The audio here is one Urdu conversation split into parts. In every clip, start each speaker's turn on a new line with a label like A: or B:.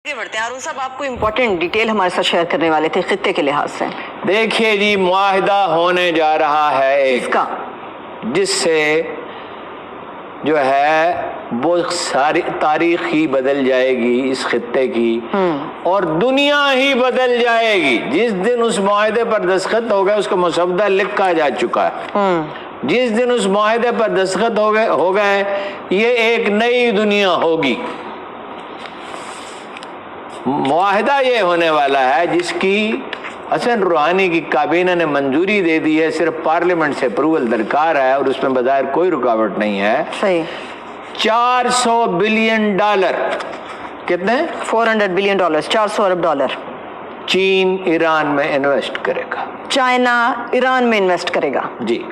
A: بڑھتے ہیں ارون صاحب، آپ کو امپورٹنٹ ڈیٹیل ہمارے ساتھ شیئر کرنے والے تھے خطے کے لحاظ سے.
B: دیکھیے جی، معاہدہ ہونے جا رہا ہے ایک
A: اس کا
B: جس سے جو ہے وہ ساری تاریخ ہی بدل جائے گی اس خطے کی، اور دنیا ہی بدل جائے گی. جس دن اس معاہدے پر دستخط ہو گئے، اس کا مسودہ لکھا جا چکا ہے، جس دن اس معاہدے پر دستخط ہو گئے یہ ایک نئی دنیا ہوگی. معاہدہ یہ ہونے والا ہے جس کی حسن روحانی کی کابینہ نے منظوری دے دی ہے، صرف پارلیمنٹ سے اپروول درکار ہے، اور اس میں بظاہر کوئی رکاوٹ نہیں ہے.
A: صحیح.
B: $400 بلین، کتنے؟
A: $400 بلین، $400 ارب.
B: چین ایران میں انویسٹ کرے گا.
A: چائنا ایران میں انویسٹ کرے گا.
B: جی.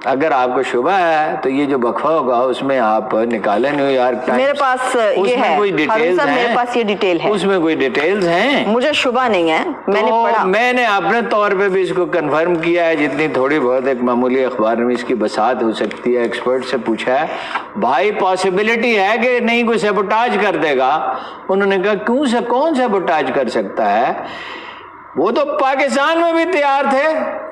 B: اگر آپ کو شبہ ہے تو یہ جو وقفہ ہوگا اس میں آپ نکالیں نیو یارک ٹائمز.
A: میرے پاس یہ ہے ہارون صاحب، میرے پاس یہ ڈیٹیل ہے.
B: اس میں کوئی ڈیٹیلز ہیں؟
A: مجھے شبہ نہیں ہے، میں نے پڑھا.
B: میں نے اپنے طور پہ بھی اس کو کنفرم کیا ہے، جتنی تھوڑی بہت ایک معمولی اخبار میں اس کی بساط ہو سکتی ہے. ایکسپرٹ سے پوچھا ہے بھائی پاسبلٹی ہے کہ نہیں کوئی سیبوٹاج کر دے گا؟ انہوں نے کہا کون سیبوٹاج کر سکتا ہے؟ وہ تو پاکستان میں بھی تیار تھے.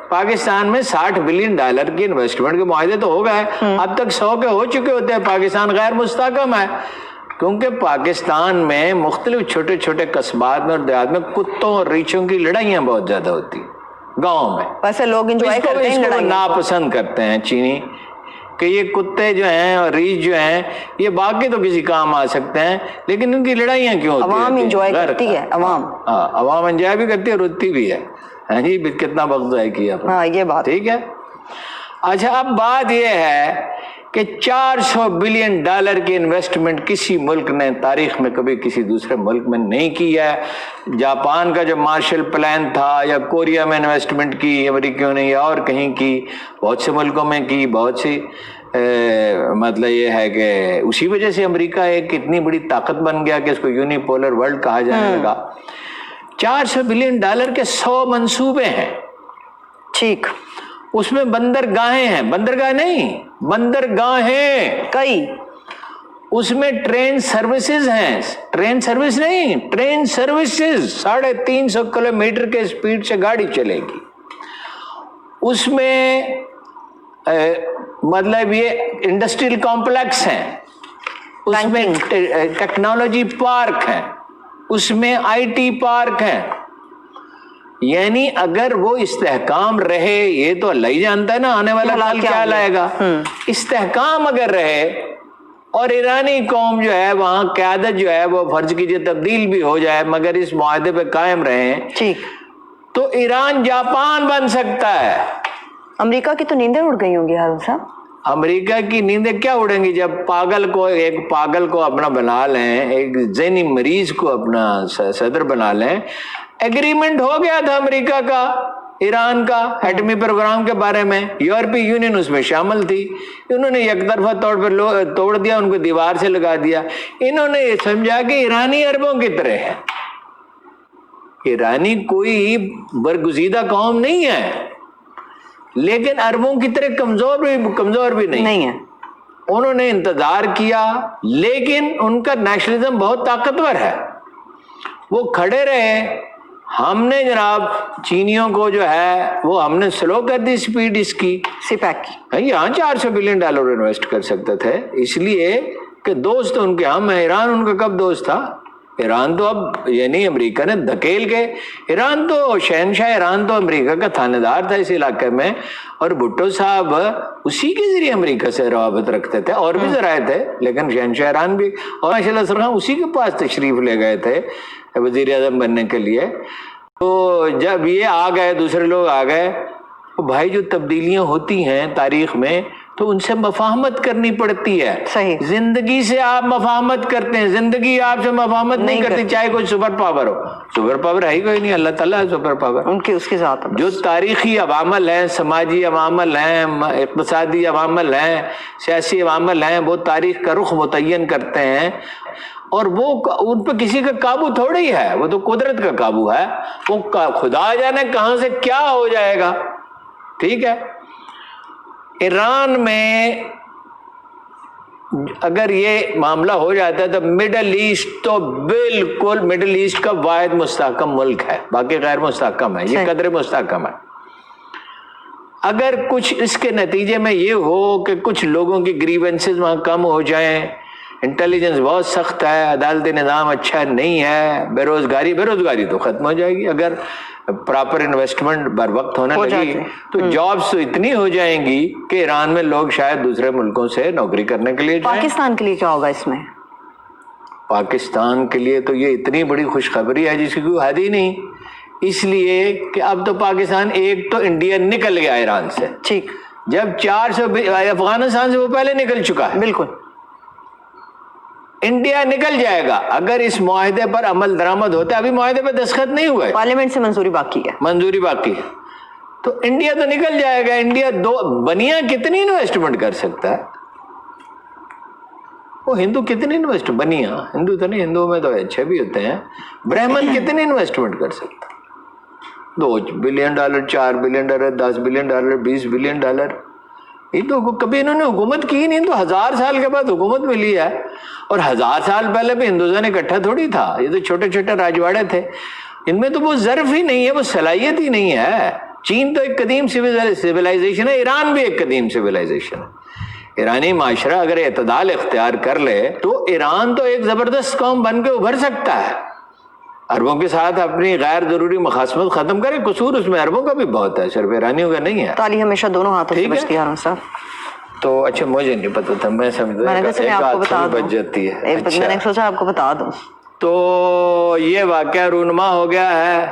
B: پاکستان میں $60 بلین کی انویسٹمنٹ کے معاہدے تو ہو گئے، اب تک 100 کے ہو چکے ہوتے ہیں. پاکستان غیر مستحکم ہے کیونکہ پاکستان میں مختلف چھوٹے چھوٹے قصبات میں اور دیہات میں کتوں اور ریچھوں کی لڑائیاں بہت زیادہ ہوتی ہیں گاؤں میں.
A: ویسے لوگ انجوائے کرتے ہیں،
B: اس کو ناپسند کرتے ہیں چینی کہ یہ کتے جو ہیں اور ریچھ جو ہیں یہ باقی تو کسی کام آ سکتے ہیں، لیکن ان کی لڑائیاں کیوں ہوتی ہیں؟
A: عوام انجوائے کرتی ہے.
B: عوام انجوائے بھی کرتی ہے، روتی بھی ہے. ہاں جی، کتنا وقت ضائع کیا.
A: ہاں یہ بات
B: ٹھیک ہے. اچھا، اب بات یہ ہے کہ $400 بلین کی انویسٹمنٹ کسی ملک نے تاریخ میں کبھی کسی دوسرے ملک میں نہیں کی ہے. جاپان کا جو مارشل پلان تھا، یا کوریا میں انویسٹمنٹ کی امریکیوں نے، یا اور کہیں کی، بہت سے ملکوں میں کی، بہت سی مطلب یہ ہے کہ اسی وجہ سے امریکہ ایک اتنی بڑی طاقت بن گیا کہ اس کو یونیپولر ورلڈ کہا جانے لگا. $400 بلین کے 100 منصوبے ہیں.
A: ٹھیک.
B: اس میں بندرگاہیں ہیں، بندرگاہ نہیں، بندرگاہیں
A: کئی. اس
B: میں ٹرین سروسز ہیں، ٹرین سروس نہیں، ٹرین سروسز 350 کلومیٹر کے سپیڈ سے گاڑی چلے گی. اس میں مطلب یہ انڈسٹریل کمپلیکس ہیں، اس میں ٹیکنالوجی پارک ہیں، اس میں آئی ٹی پارک ہیں. یعنی اگر وہ استحکام رہے، یہ تو اللہ ہی جانتا ہے نا آنے والا کل کیا لائے گا. استحکام اگر رہے اور ایرانی قوم جو ہے وہاں قیادت جو ہے وہ فرض کیجئے تبدیل بھی ہو جائے مگر اس معاہدے پہ قائم رہیں، تو ایران جاپان بن سکتا ہے.
A: امریکہ کی تو نیندیں اڑ گئی ہوں گی ہارون صاحب.
B: امریکہ کی نیندیں کیا اڑیں گی جب ایک پاگل کو اپنا بنا لیں، ایک ذہنی مریض کو اپنا صدر بنا لیں. ایگریمنٹ ہو گیا تھا امریکہ کا ایران کا ایٹمی پروگرام کے بارے میں، یورپی یونین اس میں شامل تھی. انہوں نے یک طرفہ طور پر توڑ دیا، ان کو دیوار سے لگا دیا. انہوں نے یہ سمجھا کہ ایرانی عربوں کی طرح ہے. ایرانی کوئی برگزیدہ قوم نہیں ہے، لیکن عربوں کی طرح کمزور بھی نہیں ہے. انہوں نے انتظار کیا، لیکن ان کا نیشنلزم بہت طاقتور ہے. وہ کھڑے رہے. ہم نے جناب چینیوں کو جو ہے وہ ہم نے سلو کر دی سپیڈ اس کی، سپیک کی. یہاں $400 بلین انویسٹ کر سکتے تھے، اس لیے کہ دوست ان کے ہم ہیں. ایران ان کا کب دوست تھا؟ ایران تو اب یعنی امریکہ نے دھکیل کے، ایران تو شہنشاہ ایران تو امریکہ کا تھانے دار تھا اس علاقے میں، اور بھٹو صاحب اسی کے ذریعے امریکہ سے روابط رکھتے تھے. اور بھی ذرائع تھے لیکن شہنشاہ ایران بھی، اور ماشاء اللہ سرخان اسی کے پاس تشریف لے گئے تھے وزیر اعظم بننے کے لیے. تو جب یہ آ گئے، دوسرے لوگ آ گئے، تو بھائی جو تبدیلیاں ہوتی ہیں تاریخ میں تو ان سے مفاہمت کرنی پڑتی ہے. صحیح. زندگی سے آپ مفاہمت کرتے ہیں، زندگی آپ سے مفاہمت نہیں کرتی، چاہے کوئی سپر پاور ہو. سپر پاور ہے ہی کوئی نہیں، اللہ تعالیٰ ہے سپر پاور. ان کی اس کی ذات. جو تاریخی عوامل ہیں، سماجی عوامل ہیں، اقتصادی عوامل ہیں، سیاسی عوامل ہیں، وہ تاریخ کا رخ متعین کرتے ہیں، اور وہ ان پہ کسی کا قابو تھوڑی ہے، وہ تو قدرت کا قابو ہے. وہ خدا جانے کہاں سے کیا ہو جائے گا. ٹھیک ہے. ایران میں اگر یہ معاملہ ہو جاتا ہے تو مڈل ایسٹ تو بالکل مڈل ایسٹ کا واحد مستحکم ملک ہے، باقی غیر مستحکم ہے، یہ قدر مستحکم ہے۔ اگر کچھ اس کے نتیجے میں یہ ہو کہ کچھ لوگوں کی گریونسز وہاں کم ہو جائیں، انٹیلیجنس بہت سخت ہے، عدالتی نظام اچھا نہیں ہے، بے روزگاری تو ختم ہو جائے گی، اگر پراپر انویسٹمنٹ بر وقت ہونے لگی تو جابس تو اتنی ہو جائیں گی کہ ایران میں لوگ شاید دوسرے ملکوں سے نوکری کرنے کے لیے جائیں۔
A: پاکستان کے لیے کیا ہوگا اس میں؟
B: پاکستان کے لیے تو یہ اتنی بڑی خوشخبری ہے جس کی کوئی حد ہی نہیں، اس لیے کہ اب تو پاکستان ایک تو انڈیا نکل گیا ایران سے،
A: ٹھیک،
B: جب 400 افغانستان سے وہ پہلے نکل چکا ہے،
A: بالکل
B: انڈیا نکل جائے گا اگر اس معاہدے پر عمل درآمد ہوتا ہے۔ ابھی معاہدے پہ دستخط نہیں ہوئے،
A: پارلیمنٹ سے منظوری باقی ہے،
B: تو انڈیا تو نکل جائے گا۔ انڈیا بنیا کتنی انویسٹمنٹ کر سکتا ہے؟ وہ ہندو کتنی انویسٹمنٹ، بنیا ہندو تو نہیں، ہندوؤں میں تو اچھے بھی ہوتے ہیں، برہمن کتنی انویسٹمنٹ کر سکتا ہے؟ $2 بلین، $4 بلین، $10 بلین، $20 بلین۔ یہ تو کبھی انہوں نے حکومت کی نہیں، تو 1000 سال کے بعد حکومت ملی ہے، اور 1000 سال پہلے بھی ہندوستان اکٹھا تھوڑی تھا، یہ تو چھوٹے چھوٹے راجواڑے تھے، ان میں تو وہ ظرف ہی نہیں ہے، وہ صلاحیت ہی نہیں ہے۔ چین تو ایک قدیم سویلائزیشن ہے، ایران بھی ایک قدیم سویلائزیشن ہے۔ ایرانی معاشرہ اگر اعتدال اختیار کر لے تو ایران تو ایک زبردست قوم بن کے ابھر سکتا ہے، عربوں کے ساتھ اپنی غیر ضروری مخاصمت ختم کرے۔ قصور اس میں عربوں کا بھی بہت ہے، صرف ایرانیوں کا نہیں ہے۔
A: تالی ہمیشہ دونوں ہاتھوں سے بچتی ہے ہارون صاحب۔
B: تو اچھا، مجھے نہیں پتا تھا، میں سمجھتا ایک ہاتھ سے بچ جاتی ہے،
A: میں نے سوچا آپ کو بتا دوں۔
B: تو یہ واقعہ رونما ہو گیا ہے،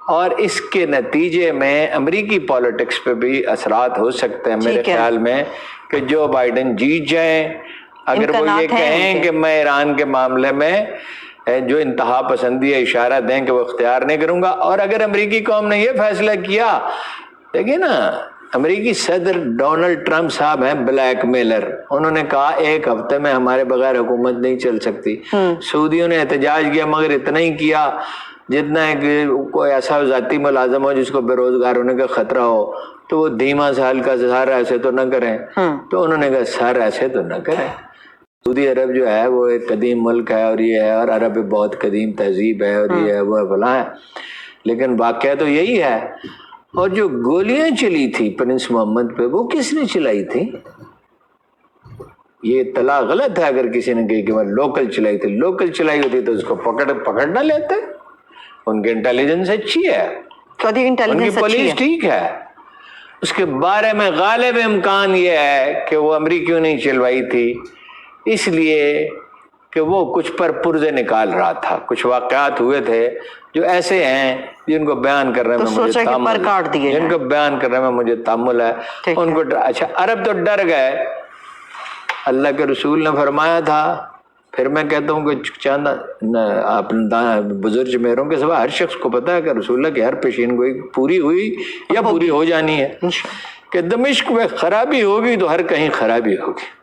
B: اور اس کے نتیجے میں امریکی پالیٹکس پہ بھی اثرات ہو سکتے ہیں میرے خیال میں، کہ جو بائیڈن جیت جائیں، اگر وہ یہ کہیں کہ میں ایران کے معاملے میں جو انتہا پسندی ہے اشارہ دیں کہ وہ اختیار نہیں کروں گا، اور اگر امریکی قوم نے یہ فیصلہ کیا، دیکھیں نا امریکی صدر ڈونلڈ ٹرمپ صاحب ہیں بلیک میلر، انہوں نے کہا 1 ہفتے میں ہمارے بغیر حکومت نہیں چل سکتی۔ سعودیوں نے احتجاج کیا، مگر اتنا ہی کیا جتنا کوئی ایسا ذاتی ملازم ہو جس کو بے روزگار ہونے کا خطرہ ہو تو وہ دھیما سا ہلکا سا سر ایسے تو نہ کریں، تو انہوں نے کہا سر ایسے تو نہ کریں۔ سعودی عرب جو ہے وہ ایک قدیم ملک ہے، اور یہ ہے، اور عرب بہت قدیم تہذیب ہے، اور یہ ہے وہ فلاں ہے، لیکن واقعہ تو یہی ہے۔ اور جو گولیاں چلی تھی پرنس محمد پہ، وہ کس نے چلائی تھی؟ یہ اطلاع غلط ہے اگر کسی نے کہی کہ وہ لوکل چلائی تھی، لوکل چلائی ہوتی تو اس کو پکڑ نہ لیتے، ان کی انٹیلیجنس اچھی ہے، ان کی پولیس ٹھیک ہے، اس کے بارے میں غالب امکان یہ ہے کہ وہ امریکیوں نے چلوائی تھی، اس لیے کہ وہ کچھ پر پرزے نکال رہا تھا۔ کچھ واقعات ہوئے تھے جو ایسے ہیں جن کو بیان کرنے میں مجھے تامل ہے، ان کو اچھا عرب تو ڈر گئے، اللہ کے رسول نے فرمایا تھا، پھر میں کہتا ہوں کہ چاند بزرگ میروں کے سوا ہر شخص کو پتا ہے کہ رسول اللہ کی ہر پیشین گوئی پوری ہوئی یا پوری ہو جانی ہے، کہ دمشق میں خرابی ہوگی تو ہر کہیں خرابی ہوگی،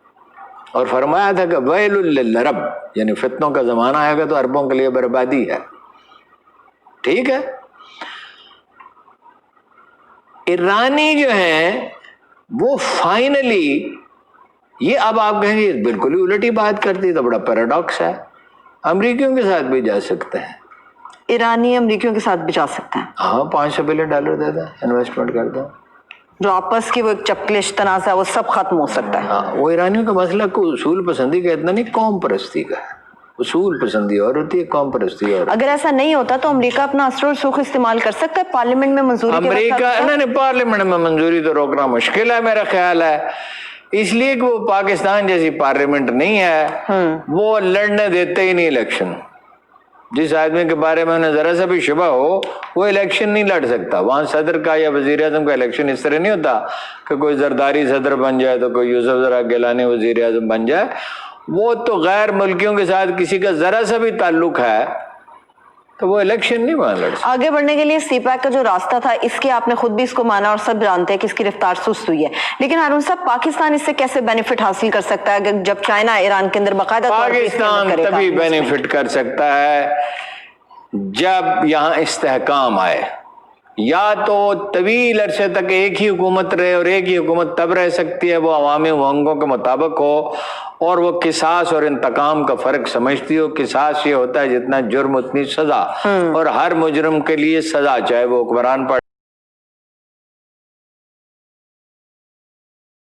B: اور فرمایا تھا کہ ویل للعرب، یعنی فتنوں کا زمانہ آئے گا تو عربوں کے لیے بربادی ہے۔ ٹھیک ہے، ایرانی جو ہیں وہ فائنلی یہ اب آپ کہیں گے بالکل ہی الٹی بات کرتی، تو بڑا پیراڈاکس ہے، امریکیوں کے ساتھ بھی جا سکتے ہیں،
A: ایرانی امریکیوں کے ساتھ بھی جا سکتے ہیں،
B: ہاں $500 بلین دے دیں، انویسٹمنٹ کر دیں،
A: جو آپس کی وہ ایک چپکلش تنازع ہے وہ سب ختم ہو سکتا ہے۔
B: ہاں، وہ ایرانیوں کا مسئلہ کو اصول پسندی کا اتنا نہیں، قوم پرستی کا ہے، اصول پسندی اور ہوتی ہے، قوم پرستی اور۔
A: اگر ایسا نہیں ہوتا تو امریکہ اپنا اثر و رسوخ استعمال کر سکتا ہے پارلیمنٹ میں منظوری کے
B: امریکہ نہیں، پارلیمنٹ میں منظوری تو روکنا مشکل ہے میرا خیال ہے، اس لیے کہ وہ پاکستان جیسی پارلیمنٹ نہیں ہے، وہ لڑنے دیتے ہی نہیں الیکشن، جس آدمی کے بارے میں انہیں ذرا سا بھی شبہ ہو وہ الیکشن نہیں لڑ سکتا۔ وہاں صدر کا یا وزیر اعظم کا الیکشن اس طرح نہیں ہوتا کہ کوئی زرداری صدر بن جائے تو کوئی یوسف زرا گیلانی وزیر اعظم بن جائے، وہ تو غیر ملکیوں کے ساتھ کسی کا ذرا سا بھی تعلق ہے تو وہ الیکشن نہیں وہاں لڑ سکتا۔
A: آگے بڑھنے کے لیے سی پیک کا جو راستہ تھا، اس کے آپ نے خود بھی اس کو مانا اور سب جانتے ہیں کہ اس کی رفتار سست ہوئی ہے، لیکن ہارون صاحب پاکستان اس سے کیسے بینیفٹ حاصل کر سکتا ہے اگر جب چائنا ایران کے اندر باقاعدہ
B: پاکستان تبھی بینیفٹ کر سکتا ہے جب یہاں استحکام آئے، یا تو طویل عرصے تک ایک ہی حکومت رہے، اور ایک ہی حکومت تب رہ سکتی ہے وہ عوامی امنگوں کے مطابق ہو اور وہ قصاص اور انتقام کا فرق سمجھتی ہو. قصاص یہ ہوتا ہے جتنا جرم اتنی سزا، اور ہر مجرم کے لیے سزا، چاہے وہ حکمران